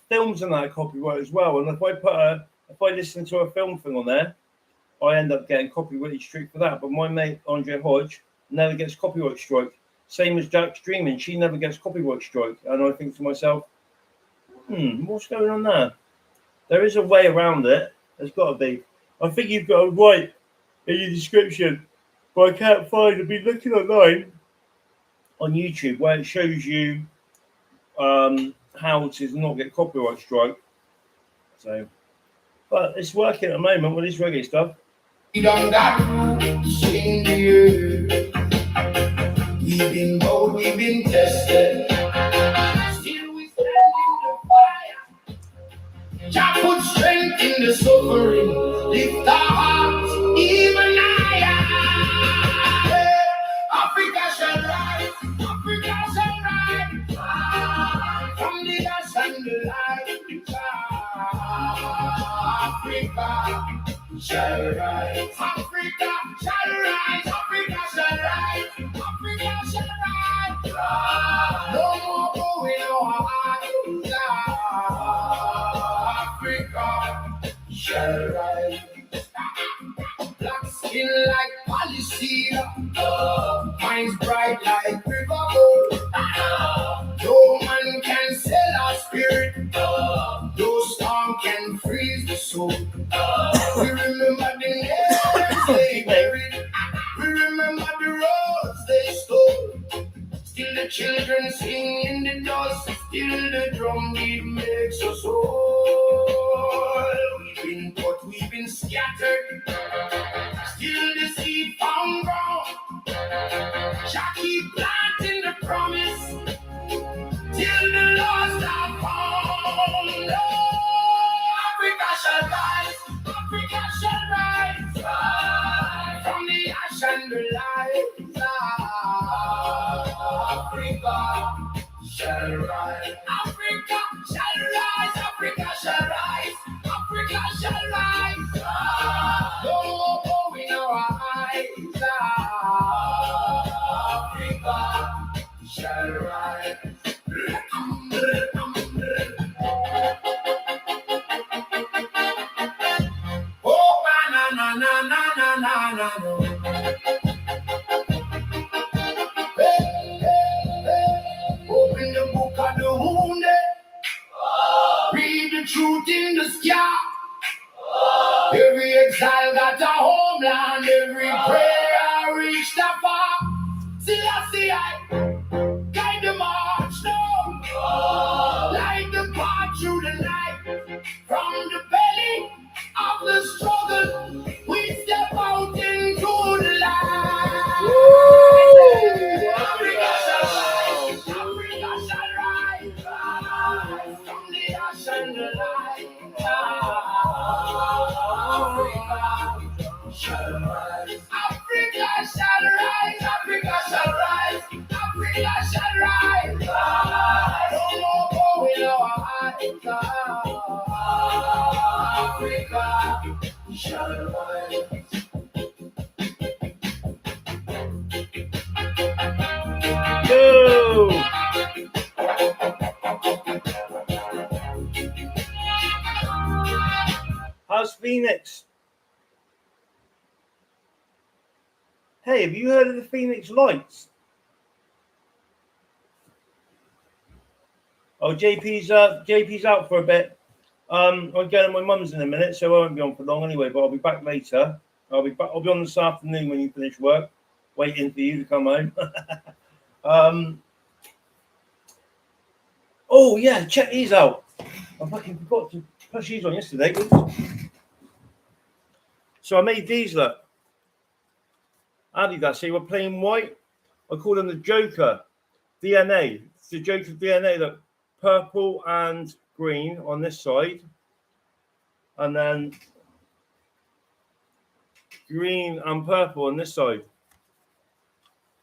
films and that are copyright as well. And if I listen to a film thing on there, I end up getting copyright strike for that. But my mate Andre Hodge never gets copyright strike. Same as Jack's Dreaming, she never gets copyright strike. And I think to myself, what's going on there? There is a way around it. There's got to be. I think you've got to write in your description, but I can't find. I've been looking online on YouTube where it shows you how to not get copyright strike. So, but it's working at the moment with this reggae stuff. We done got roots in the earth. We've been bold, we've been tested. Still we stand in the fire. Jah put strength in the suffering. Lift our hearts even higher. Africa shall rise. Africa shall rise. From the dust and the light. Africa shall rise. Africa shall rise. Africa shall rise. Africa shall rise. No more going our eyes. Africa shall rise. Black skin like policy, minds bright like river gold. No man can sell our spirit, no storm can freeze the soul. We remember the names they buried, we remember the roads they stole. Still the children sing in the dust, still the drum beat makes us whole. We've been cut, we've been scattered, still the seed found ground. Shall keep planting the promise till the lost are found. Oh, Africa shall rise, Africa shall rise, rise from the ash and the light. Africa shall rise, Africa shall rise, Africa shall rise, Africa shall rise. No more in our eyes. Africa shall rise. Oh, na na na na na na na. Hey, hey, hey. Open the book of the wounded. Read the truth in the sky. Every exile got a homeland. Every prayer reached a far. See, I guide the march now. Light the path through the night. From the belly of the struggle, we step out into the light. Africa shall rise, Africa shall rise, rise from the ash and the light. Africa shall rise, Africa shall rise, Africa shall rise, Africa shall rise. No more going our eyes. Africa shall rise. Yo! How's Phoenix? Hey, have you heard of the Phoenix Lights? Oh, JP's out for a bit. I'm going to my mum's in a minute, so I won't be on for long anyway. But I'll be back later. I'll be on this afternoon when you finish work, waiting for you to come home. Oh yeah, check these out. I fucking forgot to push these on yesterday. So I made these look. Adidas, they were plain white. I call them the Joker DNA. It's the Joker DNA. Look, purple and green on this side, and then green and purple on this side.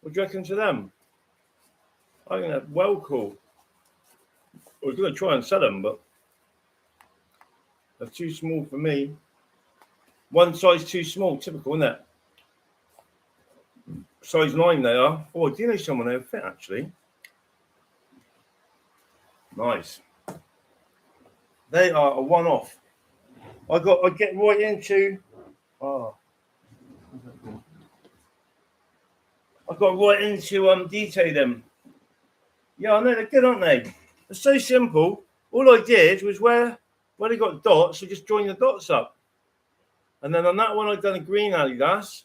What do you reckon to them? I think they're well cool. I was going to try and sell them, but they're too small for me. One size too small, typical, isn't it? Size 9 they are. Oh, do you know someone they would fit actually? Nice. They are a one-off. I get right into. Oh, I got right into detailing them. Yeah, I know they're good, aren't they? They're so simple. All I did was where they got dots, I just joined the dots up. And then on that one I'd done a green Adidas.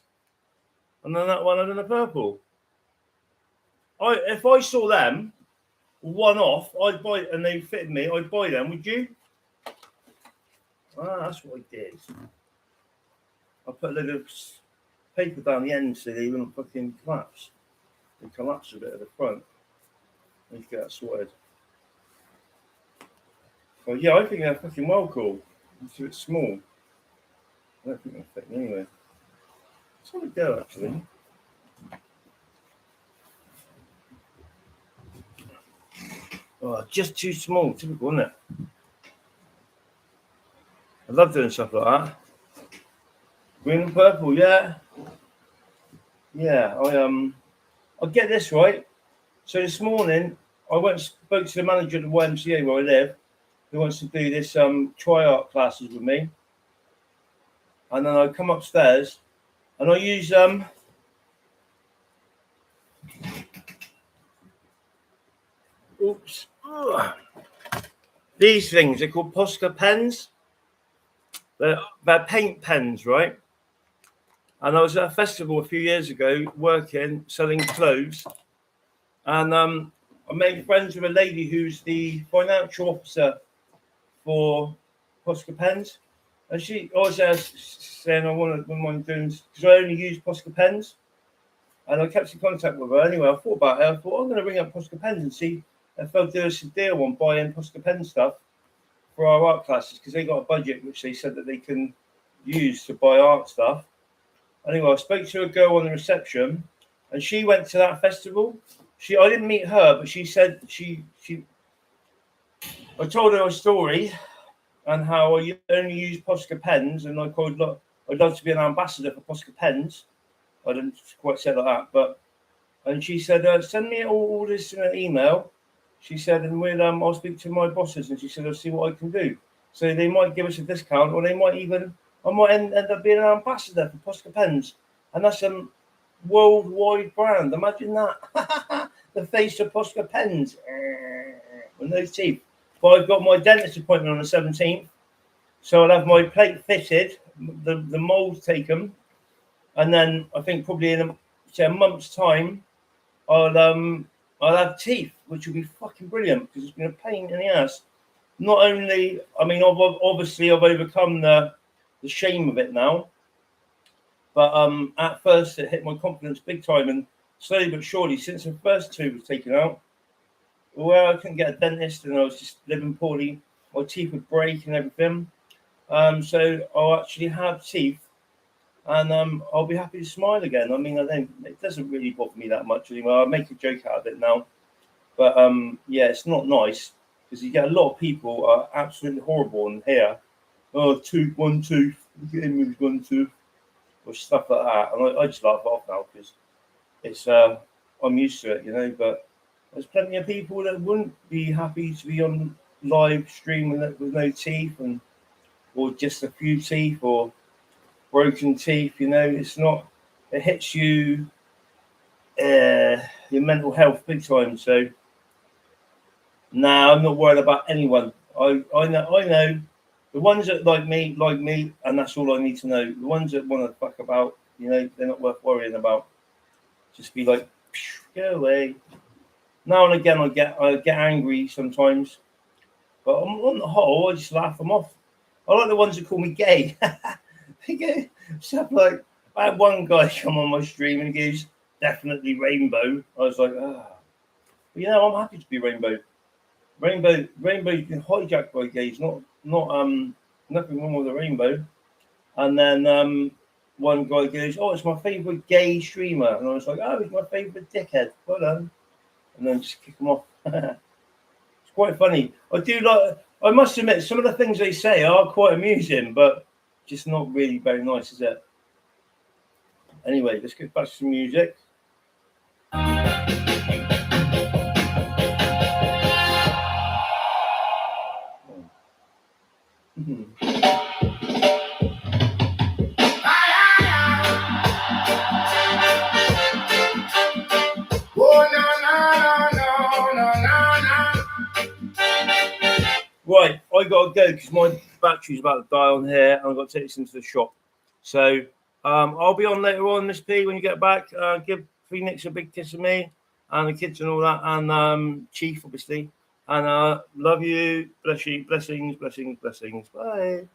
And then that one I'd done a purple. If I saw them one off, I'd buy and they fitted me, I'd buy them, would you? Ah, that's what I did. I put a little paper down the end so they wouldn't fucking collapse. They collapse a bit at the front. Need to get that sorted. Well, yeah, I think they're fucking well cool. It's a bit small. I don't think they'll fit me anyway. Let's have a go, actually. Oh, just too small. Typical, isn't it? I love doing stuff like that. Green and purple, yeah. Yeah, I'll get this right. So this morning, I went and spoke to the manager at the YMCA where I live, who wants to do this tri-art classes with me. And then I come upstairs and I use these things. They're called Posca pens. They're paint pens, right? And I was at a festival a few years ago working, selling clothes. And I made friends with a lady who's the financial officer for Posca pens. And she always saying, I wouldn't mind doing, because I only use Posca pens. And I kept in contact with her. Anyway, I thought about it. I thought, I'm going to ring up Posca pens and see if they'll do us a deal on buying Posca pen stuff for our art classes, because they got a budget which they said that they can use to buy art stuff. Anyway, I spoke to a girl on the reception, and she went to that festival. I didn't meet her, but she said I told her a story and how I only use Posca pens, and I called, look, I'd love to be an ambassador for Posca pens. I didn't quite say like that, and she said, send me all this in an email. She said, and I'll speak to my bosses, and she said, I'll see what I can do. So they might give us a discount, or I might end up being an ambassador for Posca pens, and that's a worldwide brand. Imagine that. The face of Posca pens with no teeth. But I've got my dentist appointment on the 17th, so I'll have my plate fitted, the mold taken, and then I think probably in a month's time, I'll have teeth, which will be fucking brilliant, because it's been a pain in the ass. Not only, I mean, obviously I've overcome the shame of it now, but at first it hit my confidence big time, and slowly but surely, since the first two was taken out, well, I couldn't get a dentist, and I was just living poorly. My teeth would break and everything. So I'll actually have teeth, and I'll be happy to smile again. I mean, it doesn't really bother me that much anymore. I make a joke out of it now, but yeah, it's not nice, because you get a lot of people are absolutely horrible in here. Oh, one tooth, get in with one tooth, or stuff like that. And I just laugh it off now, because it's I'm used to it, But there's plenty of people that wouldn't be happy to be on live stream with no teeth, or just a few teeth, or broken teeth. It's not. It hits you, your mental health big time. So, I'm not worried about anyone. I know the ones that like me, and that's all I need to know. The ones that want to fuck about, they're not worth worrying about. Just be like, go away. Now and again, I get angry sometimes, but on the whole, I just laugh them off. I like the ones that call me gay. They go stuff like, I had one guy come on my stream and he goes, definitely rainbow. I was like, but I'm happy to be rainbow. Rainbow, you can hijack by gays, not nothing wrong with the rainbow. And then one guy goes, oh, it's my favourite gay streamer, and I was like, oh, he's my favourite dickhead. Well done. And then just kick them off. It's quite funny. I must admit, some of the things they say are quite amusing, but just not really very nice, is it? Anyway, let's get back to some music. Right, I gotta go because my battery's about to die on here, and I've got to take this into the shop. So I'll be on later on, Miss P, when you get back. Give Phoenix a big kiss of me, and the kids and all that, and Chief, obviously. And love you. Bless you. Blessings. Bye.